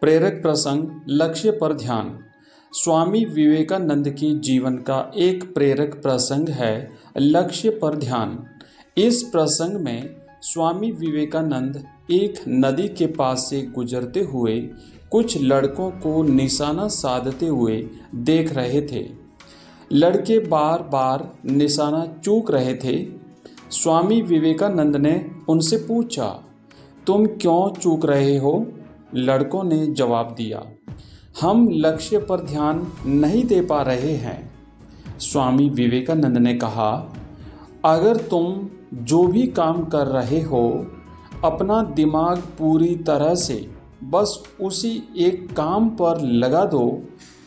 प्रेरक प्रसंग लक्ष्य पर ध्यान। स्वामी विवेकानंद के जीवन का एक प्रेरक प्रसंग है लक्ष्य पर ध्यान। इस प्रसंग में स्वामी विवेकानंद एक नदी के पास से गुजरते हुए कुछ लड़कों को निशाना साधते हुए देख रहे थे। लड़के बार बार निशाना चूक रहे थे। स्वामी विवेकानंद ने उनसे पूछा, तुम क्यों चूक रहे हो? लड़कों ने जवाब दिया, हम लक्ष्य पर ध्यान नहीं दे पा रहे हैं। स्वामी विवेकानंद ने कहा, अगर तुम जो भी काम कर रहे हो अपना दिमाग पूरी तरह से बस उसी एक काम पर लगा दो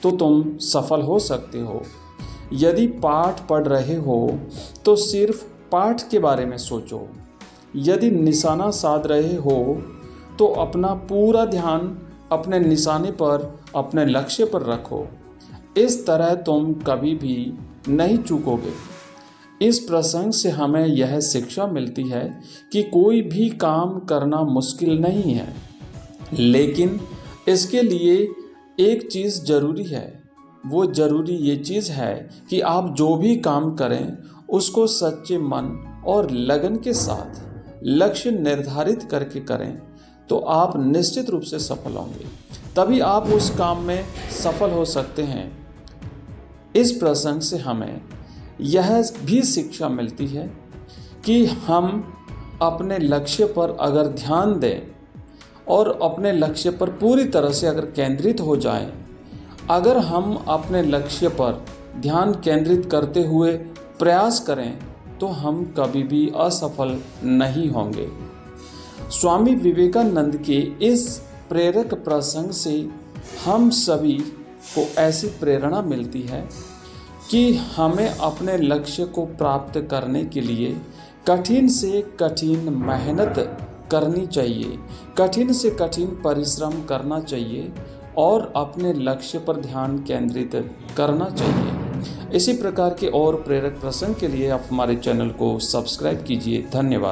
तो तुम सफल हो सकते हो। यदि पाठ पढ़ रहे हो तो सिर्फ पाठ के बारे में सोचो। यदि निशाना साध रहे हो तो अपना पूरा ध्यान अपने निशाने पर, अपने लक्ष्य पर रखो। इस तरह तुम कभी भी नहीं चूकोगे। इस प्रसंग से हमें यह शिक्षा मिलती है कि कोई भी काम करना मुश्किल नहीं है, लेकिन इसके लिए एक चीज़ ज़रूरी है। वो ज़रूरी ये चीज़ है कि आप जो भी काम करें उसको सच्चे मन और लगन के साथ लक्ष्य निर्धारित करके करें तो आप निश्चित रूप से सफल होंगे। तभी आप उस काम में सफल हो सकते हैं। इस प्रसंग से हमें यह भी शिक्षा मिलती है कि हम अपने लक्ष्य पर अगर ध्यान दें और अपने लक्ष्य पर पूरी तरह से अगर केंद्रित हो जाएं, अगर हम अपने लक्ष्य पर ध्यान केंद्रित करते हुए प्रयास करें तो हम कभी भी असफल नहीं होंगे। स्वामी विवेकानंद के इस प्रेरक प्रसंग से हम सभी को ऐसी प्रेरणा मिलती है कि हमें अपने लक्ष्य को प्राप्त करने के लिए कठिन से कठिन मेहनत करनी चाहिए, कठिन से कठिन परिश्रम करना चाहिए और अपने लक्ष्य पर ध्यान केंद्रित करना चाहिए। इसी प्रकार के और प्रेरक प्रसंग के लिए आप हमारे चैनल को सब्सक्राइब कीजिए। धन्यवाद।